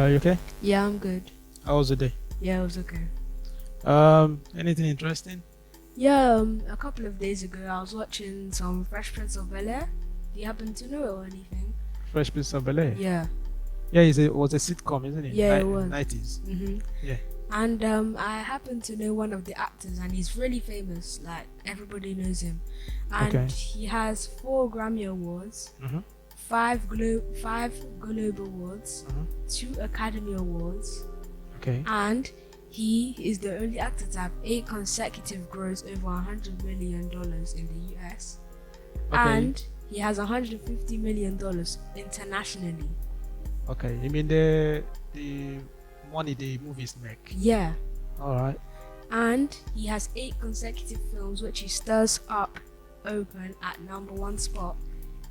You okay? Yeah, I'm good. How was the day? Yeah, it was okay. Anything interesting? Yeah, a couple of days ago, I was watching some Fresh Prince of Bel-Air. Do you happen to know it or anything? Fresh Prince of Bel-Air. Yeah. Yeah, it was a sitcom, isn't it? Yeah, it was. 90s. Yeah. And I happen to know one of the actors, and he's really famous. Like everybody knows him, and Okay. he has 4 Grammy awards, Mm-hmm. 5 Globe awards, Mm-hmm. 2 Academy awards, Okay. and he is the only actor to have 8 consecutive gross over $100 million in the US, Okay. and he has $150 million internationally. Okay. You mean the money the movies make? Yeah. All right. And he has 8 consecutive films which he stirs up open at #1 spot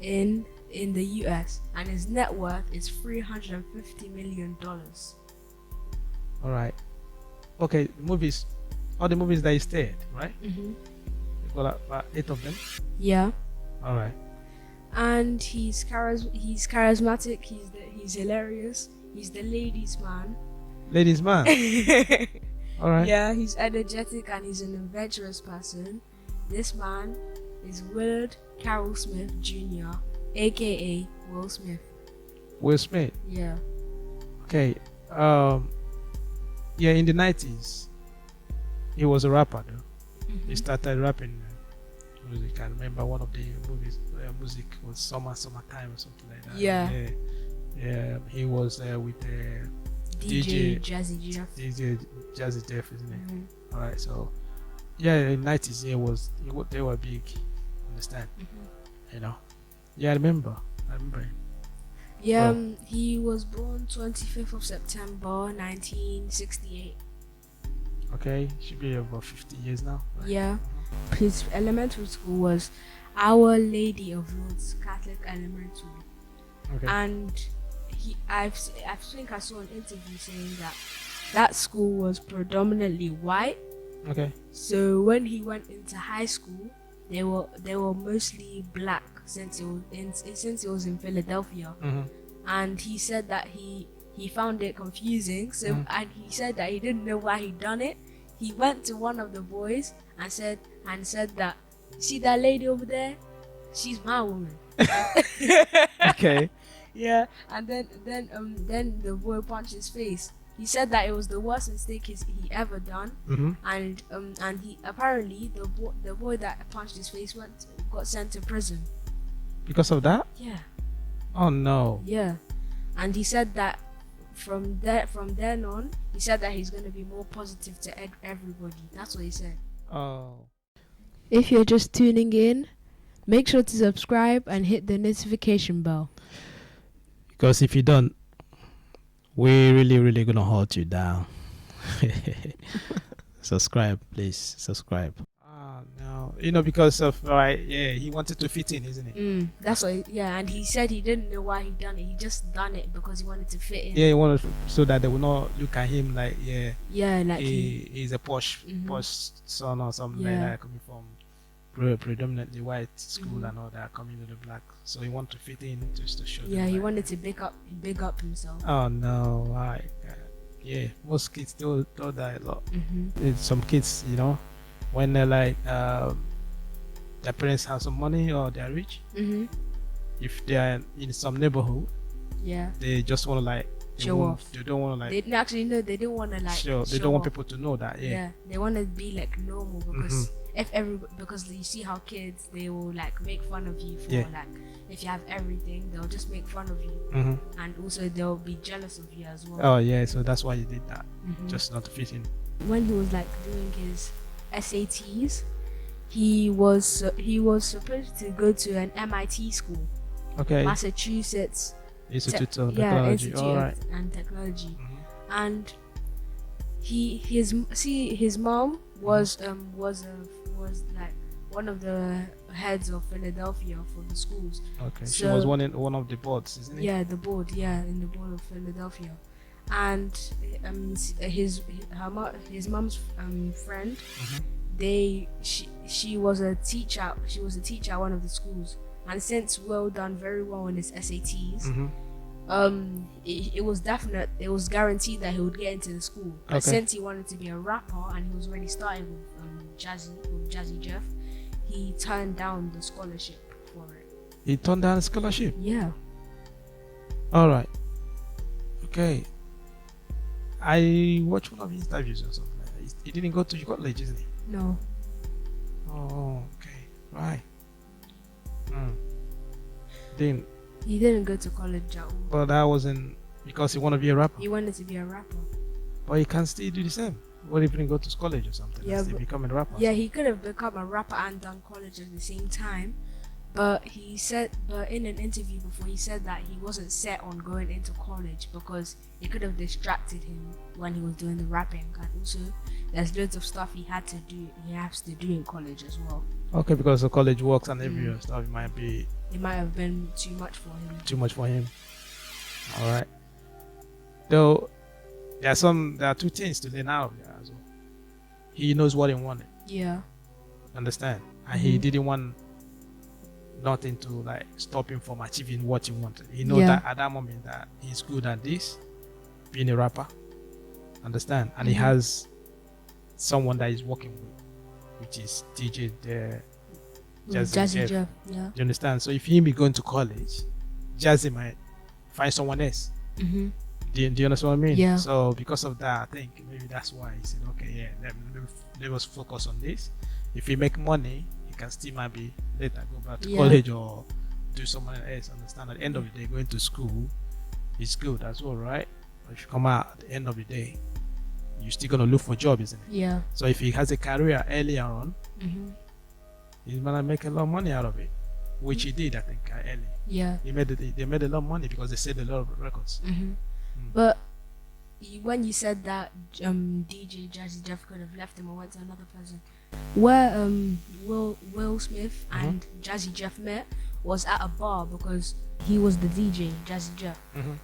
in the US, and his net worth is $350 million. All right. Okay. Movies. All the movies that he starred, right? Mm-hmm. You got about 8 of them. Yeah. All right. And he's charismatic, he's hilarious, he's the ladies man. Ladies man. All right. Yeah, he's energetic and he's an adventurous person. This man is Willard Carroll Smith Jr., aka Will Smith. Will Smith. Yeah. Okay. Yeah, in the 90s, he was a rapper though. He started rapping music. I remember one of the movies, music was Summertime or something like that. Yeah. Yeah. He was with DJ DJ Jazzy Jeff. DJ Jazzy Jeff, isn't it? Mhm. All right. So, yeah, in the 90s, they were big. Understand? You know. Yeah, I remember. him. Yeah, Oh. he was born 25th of September 1968. Okay, should be about 50 years now. Right? Yeah. His elementary school was Our Lady of Lourdes Catholic Elementary, Okay. and I think I saw an interview saying that school was predominantly white. Okay. So when he went into high school, they were mostly black since it was in Philadelphia, and he said that he found it confusing. So and he said that he didn't know why he done it. He went to one of the boys and said that, see that lady over there, she's my woman. Okay. Yeah, and then the boy punched his face. He said that it was the worst mistake he ever done, and he apparently the boy that punched his face got sent to prison. Because of that? Yeah, Oh no. yeah, and he said that from then on, he said that he's gonna be more positive to everybody. That's what he said. Oh. If you're just tuning in, make sure to subscribe and hit the notification bell. Because if you don't, we're really gonna hold you down. Subscribe, please. Subscribe. Oh no. Because of yeah, he wanted to fit in, isn't it? That's what. Yeah, and he said he didn't know why he done it. He just done it because he wanted to fit in. Yeah, he wanted so that they will not look at him like Yeah, like he's a posh son or something like Yeah. that, coming from predominantly white school and all that, coming to the black. So he wanted to fit in just to show. yeah, them, he like, wanted to big up himself. Oh no, yeah, most kids do that a lot. It's some kids, when they're like their parents have some money or they're rich, if they're in some neighborhood, Yeah, they just want to Show off. They don't want to they didn't actually know. They didn't want to show. They show don't want off. people to know that. Yeah. They want to be like normal because because you see how kids, they will like make fun of you for like if you have everything, they'll just make fun of you, and also they'll be jealous of you as well. Oh yeah, so that's why he did that, just not to fit in. When he was like doing his SATs, he was supposed to go to an MIT school, Okay. Massachusetts Institute of yeah, Technology. Institute All of right. and Technology, and his mom was like one of the heads of Philadelphia for the schools. Okay. She So- was one of the boards, isn't it? Yeah, the board. Yeah, in the board of Philadelphia, and his mom's friend. She was a teacher. She was a teacher at one of the schools, and since Will done very well in his SATs, It was definite. It was guaranteed that he would get into the school. But since he wanted to be a rapper and he was already starting with Jazzy Jeff, he turned down the scholarship for it. He turned down the scholarship? Yeah. All right. Okay. I watched one of his interviews or something like that. He didn't go to college, isn't he? No. Oh, okay. Right. Then he didn't go to college at all. But that wasn't because he wanted to be a rapper. He wanted to be a rapper. But he can still do the same. What if he didn't go to college or something? Yeah, and become a rapper. Yeah, he could have become a rapper and done college at the same time. But in an interview before, he said that he wasn't set on going into college because it could have distracted him when he was doing the rapping. And also, there's loads of stuff he has to do in college as well. Okay, because the college works and every other stuff, it might have been too much for him. Too much for him. All right. Though there are two things to learn out of there as well. He knows what he wanted. Yeah. Understand? And he didn't want nothing to like stop him from achieving what he wanted. He knows that at that moment that he's good at this, being a rapper. Understand? And he has someone that he's working with, which is DJ Jazzy Jeff. Yeah. You understand? So if he be going to college, Jazzy might find someone else. Mm-hmm. Do you understand what I mean? Yeah. So because of that, I think maybe that's why he said, okay, yeah, let us focus on this. If he make money, he can still maybe later go back to college or do something else. Understand? At the end of the day, going to school is good as well, right? But if you come out at the end of the day, you're still gonna look for a job, isn't it? Yeah. So if he has a career earlier on, he's gonna make a lot of money out of it, which he did, I think, early. Yeah. They made a lot of money because they sold a lot of records. But when you said that DJ Jazzy Jeff could have left him and went to another person, where Will Smith and Jazzy Jeff met was at a bar because he was the DJ, Jazzy Jeff.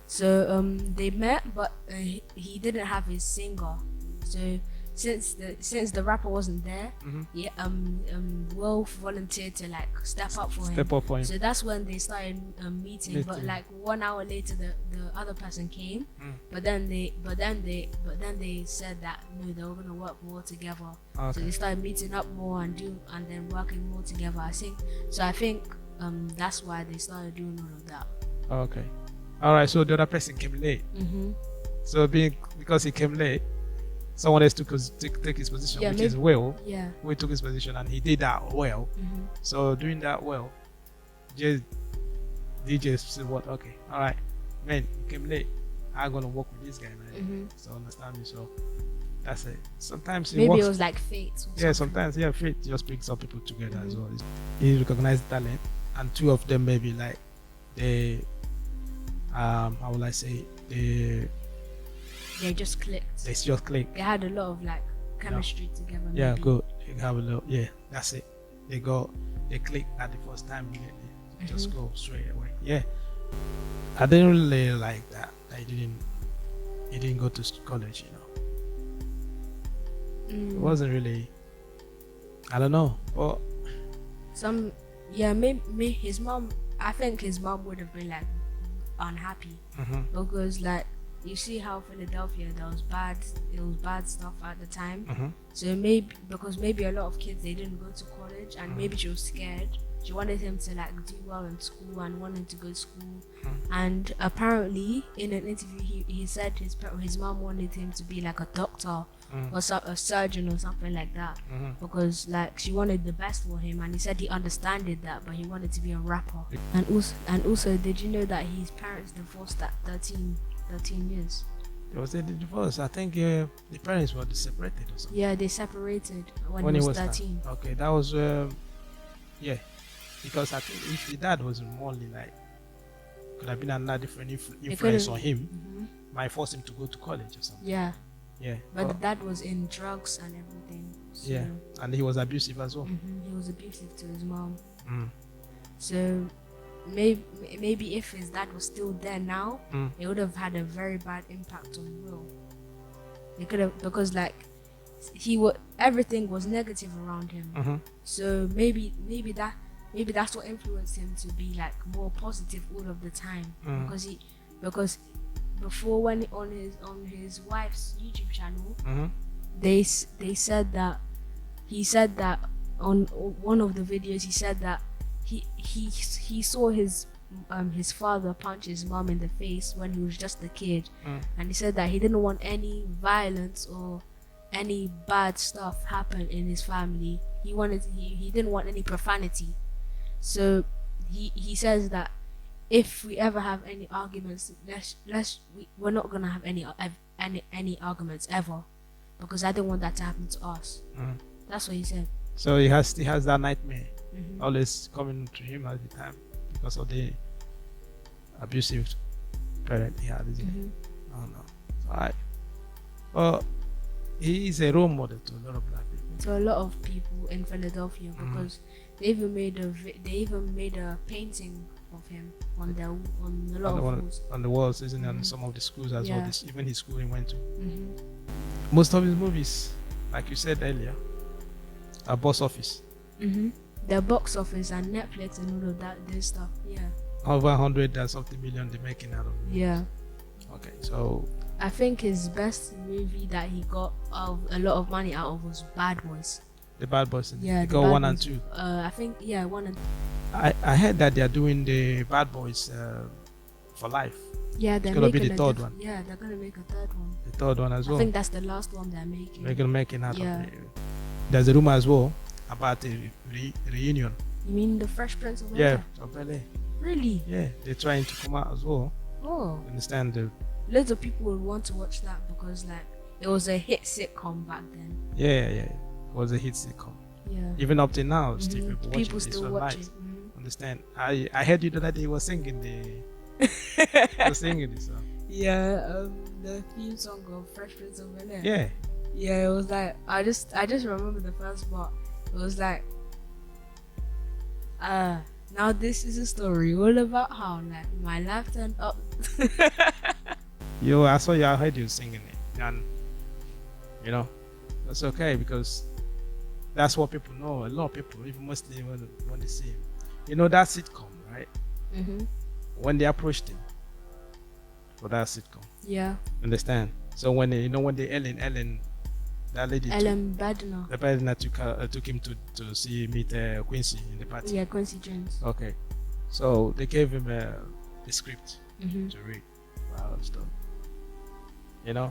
So they met, but he didn't have his singer. So since the rapper wasn't there, Will volunteered to like step up for him. So that's when they started meeting. But like 1 hour later, the other person came. But then they said that no, they were gonna work more together. Okay. So they started meeting up more and then working more together. I think that's why they started doing all of that. Okay. All right. So the other person came late. So because he came late, someone else took his position, which is Will. Yeah. Will took his position and he did that well. So doing that well, DJ said, "What? Okay, all right, man, you came late. I'm gonna work with this guy, man." So understand me. So that's it. Sometimes it was like fate. Sometimes fate just brings some people together as well. He recognized talent, and two of them maybe like how will I say they just clicked. They had a lot of like chemistry together. Maybe. Yeah, good. They have a lot. Yeah, that's it. They click at the first time. They just go straight away. Yeah, I didn't really like that. He didn't go to college. It wasn't really. I don't know. But maybe his mom. I think his mom would have been like unhappy because like. You see how Philadelphia there was bad stuff at the time. So maybe a lot of kids they didn't go to college and maybe she was scared. She wanted him to like do well in school and wanted to go to school. And apparently in an interview he said his mom wanted him to be like a doctor or a surgeon or something like that because like she wanted the best for him, and he said he understood that, but he wanted to be a rapper. And also did you know that his parents divorced at 13 years? It was a divorce. I think the parents were separated or something. Yeah, they separated when he was 13. Okay, that was because I think if the dad was more like could have been another different influence on him, might force him to go to college or something. Yeah. But the Oh. dad was in drugs and everything. So Yeah, and he was abusive as well. He was abusive to his mom. Mm. So maybe if his dad was still there now, it would have had a very bad impact on Will. It could have, because like everything was negative around him. So maybe that's what influenced him to be like more positive all of the time. because before, when on his wife's YouTube channel, Mm-hmm. they said that he said that on one of the videos he said that he saw his father punch his mom in the face when he was just a kid, and he said that he didn't want any violence or any bad stuff happen in his family. He didn't want any profanity. So he says that if we ever have any arguments, we're not gonna have any arguments ever, because I don't want that to happen to us. That's what he said. So he has that nightmare Mm-hmm. always coming to him at the time because of the abusive parent he had, isn't it? I don't know. So well, he is a role model to a lot of black people. To a lot of people in Philadelphia, because they even made a painting of him on a lot of walls. On the walls, isn't it? And some of the schools as well. Even his school he went to. Mm-hmm. Most of his movies, like you said earlier, are box office. Mm-hmm. The box office and Netflix and all of that, this stuff. Yeah. Over 100 and something million they're making out of it. Yeah. Okay, so I think his best movie that he got a lot of money out of was Bad Boys. The Bad Boys. Yeah. He got Bad 1 Boys. and 2. I think 1 and 2. I heard that they are doing the Bad Boys for life. Yeah, they're gonna be making the third one. Yeah, they're gonna make a third one. The third one as well. I think that's the last one they're making. They're gonna make it out Yeah. of it. There's a rumor as well about a reunion. You mean the Fresh Prince of Yeah, Bel-Air? of Bel-Air. Really? Yeah, they're trying to come out as well. Oh. Understand the Loads of people would want to watch that because like it was a hit sitcom back then. yeah. It was a hit sitcom. Yeah. Even up to now, still people watching People this still so watch nice. it. Mhm. Understand? I heard you the other day you were singing you were singing this song. Yeah, the theme song of Fresh Prince of Bel-Air. Yeah. Yeah, it was like I just remember the first part. It was like now this is a story all about how like my life turned up. I saw you, I heard you singing it. And you know, that's okay because that's what people know. A lot of people, even mostly when they see him. You know that sitcom, right? Mm-hmm. When they approached him for that sitcom. Yeah. Understand? So when Ellen, that lady Ellen Badner. the person took him to meet Quincy in the party. Yeah, Quincy Jones. Okay. So they gave him a script Mm-hmm. to read. Wow, stuff. You know?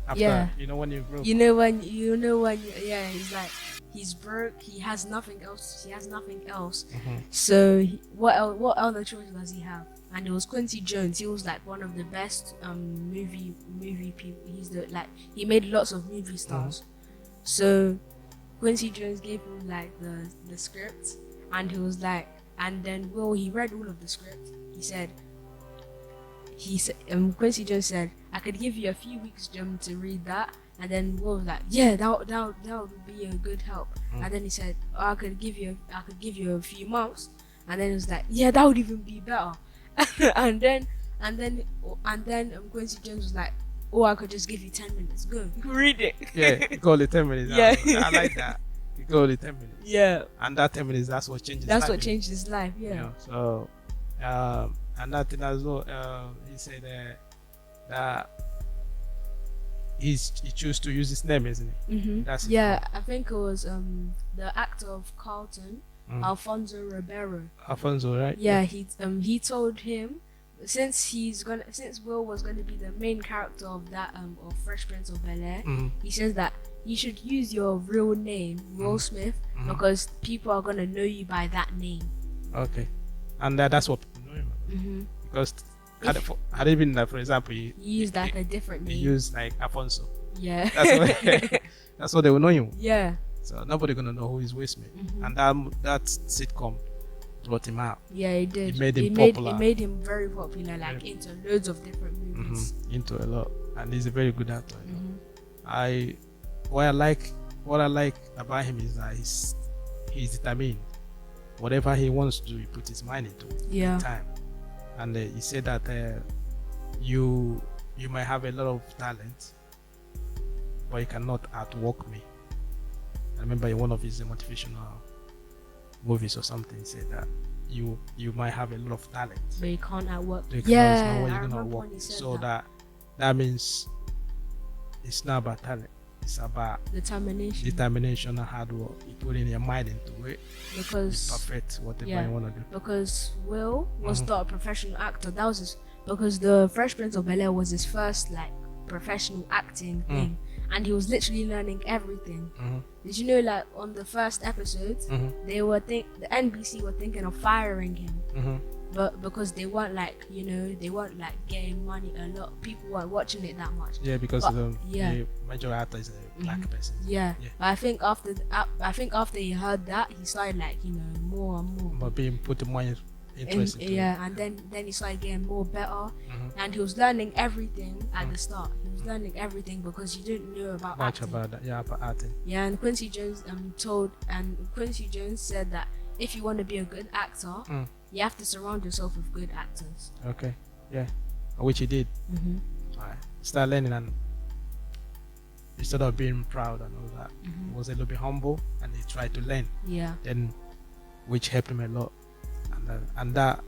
After, Yeah. you know when you broke. He's like he's broke, he has nothing else. Mhm. So what other choice does he have? And it was Quincy Jones. He was like one of the best movie people. He made lots of movie stars. So Quincy Jones gave him like the script, and he was like, and then he read all of the script. He said Quincy Jones said, I could give you a few weeks, Jim, to read that. And then Will was like, yeah, that would be a good help. And then he said, I could give you a few months. And then he was like, yeah, that would even be better. and then Quincy Jones was like, I could just give you 10 minutes. Go read it. Yeah, you call it 10 minutes. Yeah. I like that. You call it 10 minutes. Yeah. And that 10 minutes, that's what changes. That's what changed his life. Yeah. You know, so and that thing as well, he said that he chose to use his name, isn't it? Mm-hmm. That's yeah, I think it was the actor of Carlton, Alfonso Ribeiro. Alfonso, right? Yeah, he told him since Will was gonna be the main character of that of Fresh Prince of Bel-Air, he says that you should use your real name, Will Smith, because people are gonna know you by that name. Okay, and that's what people know him about. Because had it been like, for example, he used like a different name. He used like Alfonso. Yeah. That's what they will know him. Yeah. So nobody gonna know who is Will Smith, and that sitcom brought him out. Yeah, it did. It made him popular. It made him very popular, like into loads of different movies. Into a lot, and he's a very good actor. You know? What I like about him is that he's determined. Whatever he wants to do, he puts his mind into it. Yeah. Time. And he said that you might have a lot of talent, but you cannot outwork me. I remember in one of his motivational movies or something, he said that you might have a lot of talent, but you can't outwork. Yeah, you're gonna work. So that means it's not about talent. It's about determination and hard work. You put in your mind into it. Because it's perfect whatever you want to do. Because Will was not a professional actor. That was because the Fresh Prince of Bel-Air was his first like professional acting thing, and he was literally learning everything. Did you know, like on the first episode, the NBC were thinking of firing him, but because they weren't like getting money, a lot of people weren't watching it that much. Yeah, because the major actor is a black person. Yeah. But I think after he heard that, he started like more and more. But being put more interest into it. And then he started getting more better, and he was learning everything at the start. He was learning everything because he didn't know about much acting. about that. Yeah, about acting. Yeah, and Quincy Jones Quincy Jones said that if you want to be a good actor, you have to surround yourself with good actors. Okay. Yeah, which he did. Right. Start learning, and instead of being proud and all that, he was a little bit humble, and he tried to learn. Yeah. Then, which helped him a lot, and that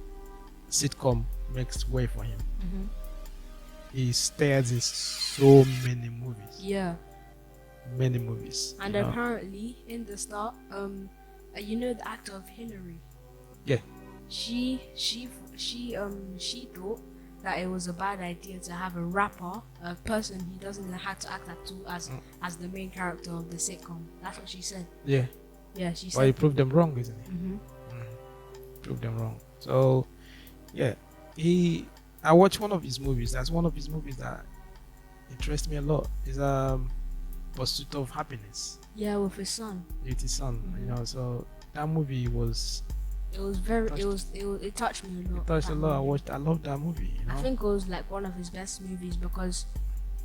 sitcom makes way for him. He stars in so many movies. Yeah. Many movies. And apparently, in the start, the actor of Hillary. Yeah. She thought that it was a bad idea to have a rapper, a person he doesn't know how to act as the main character of the sitcom. That's what she said. Yeah. Yeah, she said. Well, he proved them wrong, isn't he? Proved them wrong. So, yeah, I watched one of his movies. That's one of his movies that interests me a lot. Is Pursuit of Happiness. Yeah, with his son. With his son, So that movie was. It touched me a lot. It touched a lot. I loved that movie. I think it was like one of his best movies because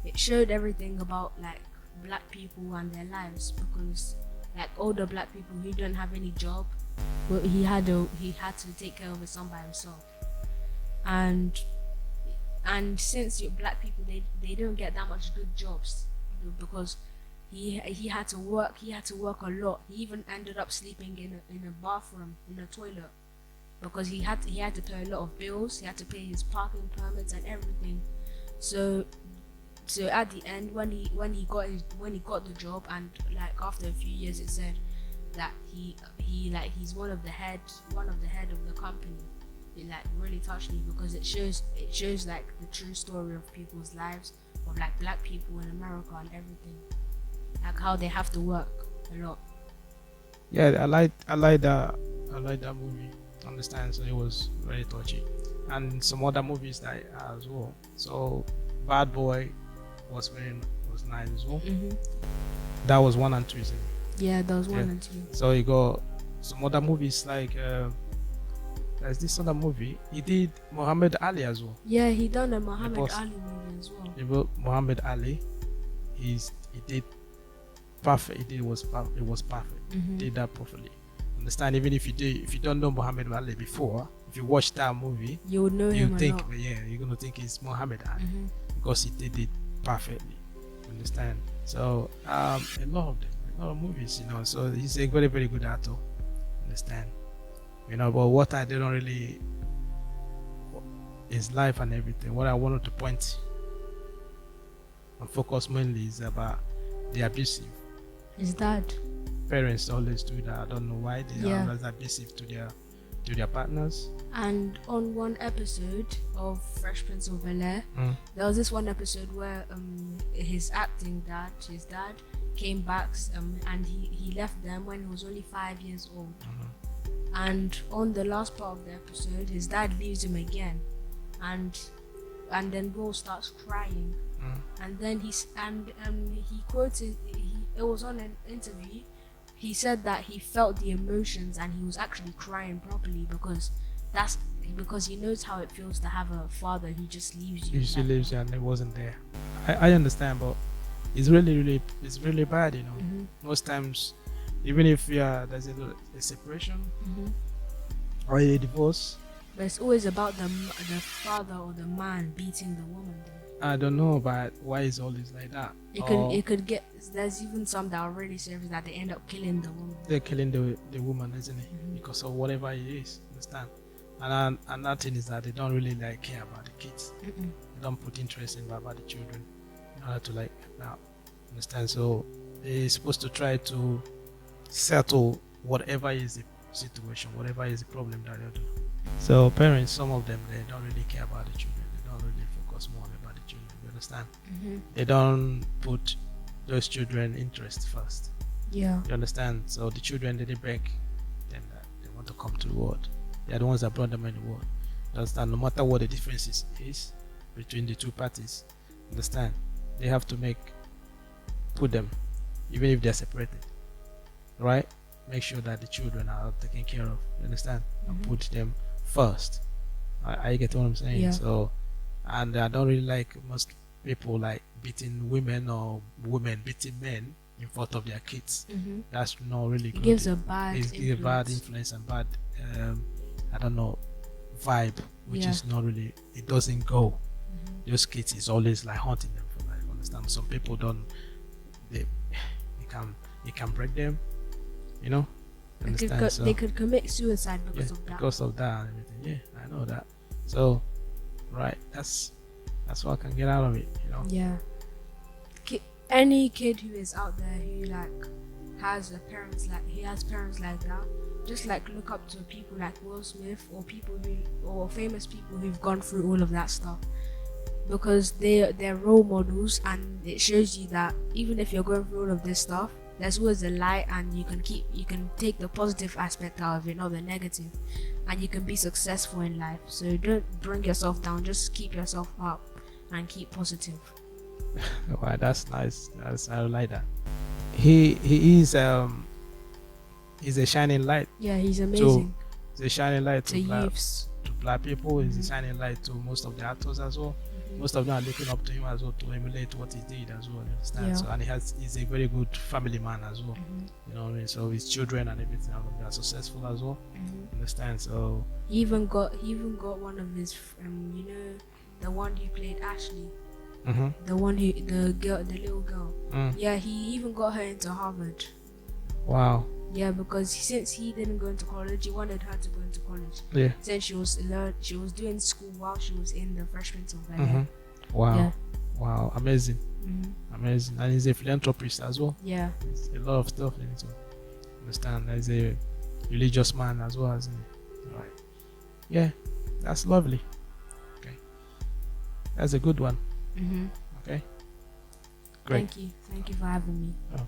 it showed everything about like black people and their lives. Because like older black people who don't have any job, well, he had to take care of his son by himself. And since you're black people, they don't get that much good jobs because he had to work. He had to work a lot. He even ended up sleeping in a bathroom, in a toilet, because he had to pay a lot of bills. He had to pay his parking permits and everything. So at the end, when he got the job, and like after a few years, it said that he's one of the head of the company. It like really touched me because it shows like the true story of people's lives, of like black people in America and everything, like how they have to work a lot. Yeah, I like that movie. Understand? So it was very touchy, and some other movies that as well. So Bad Boy was nice as well. That was 1 and 2, isn't it? Yeah, that was 1 and 2. So you got some other movies like there's this other movie. He did Muhammad Ali as well. Yeah, he done a Muhammad Ali movie as well. He wrote Muhammad Ali. He did perfect. It was perfect. He did that perfectly. Understand? Even if you don't know Muhammad Ali before, if you watch that movie, you would know him. You're gonna think it's Muhammad Ali because he did it perfectly. Understand? So a lot of movies, So he's a very, very good actor. Understand? But what I didn't really, his life and everything. What I wanted to point and focus mainly is about the abusive. His dad. Parents always do that. I don't know why they are always abusive to their partners. And on one episode of Fresh Prince of Bel-Air, there was this one episode where his dad came back and he left them when he was only 5 years old. And on the last part of the episode, his dad leaves him again, and then Will starts crying, and then he quoted. It was on an interview. He said that he felt the emotions and he was actually crying properly because he knows how it feels to have a father who just leaves you. He just leaves you and it wasn't there. I understand, but it's really bad. Most times. Even if there's a separation or a divorce. But it's always about the father or the man beating the woman. I don't know, but why is always like that? It could get. There's even some that are really serious that they end up killing the woman. They're killing the woman, isn't it? Because of whatever it is. understand? And another thing is that they don't really like care about the kids. Mm-mm. They don't put interest in about the children in order to like now understand. So they're supposed to try to settle whatever is the situation, whatever is the problem that they're doing. So parents, some of them, they don't really care about the children. They don't really focus more about the children. You understand? Mm-hmm. They don't put those children interest first. Yeah. You understand? So the children, they beg them that they want to come to the world. They are the ones that brought them in the world. You understand? No matter what the differences is between the two parties, understand? They have to put them, even if they're separated, right? Make sure that the children are taken care of. You understand? And put them first. I get what I'm saying. Yeah. So, and I don't really like most people like beating women or women beating men in front of their kids. That's not really good. It gives a bad It gives a bad influence and bad I don't know, vibe, which is not really, it doesn't go. Those kids is always like haunting them for life. Understand? Some people don't, you can break them, you know. Understand? They could commit suicide because of that. Because of that and everything. Yeah, I know that. So, right, that's what I can get out of it, you know. Yeah. Any kid who is out there who like has parents like that, just like look up to people like Will Smith or famous people who've gone through all of that stuff, because they're role models, and it shows you that even if you're going through all of this stuff, there's always a light, and you can take the positive aspect out of it, not the negative, and you can be successful in life. So don't bring yourself down, just keep yourself up and keep positive. Wow, that's nice. I like that. He is he's a shining light. Yeah, he's amazing. He's a shining light to youths, to black people. He's a shining light to most of the actors as well. Most of them are looking up to him as well to emulate what he did as well. You understand? Yeah. So, and he's a very good family man as well. You know what I mean? So his children and everything are successful as well. Understand? So he even got one of his you know, the one who played Ashley. The little girl. Yeah, he even got her into Harvard. Wow. Yeah, because since he didn't go into college, he wanted her to go into college. Yeah. Since she was doing school while she was in the freshman of Bel-Air. Wow. Yeah. Wow. Amazing. Amazing. And he's a philanthropist as well. Yeah. It's a lot of stuff in it too. Understand? He's a religious man as well, isn't he? Right. Yeah. That's lovely. Okay. That's a good one. Okay. Great. Thank you for having me. Okay.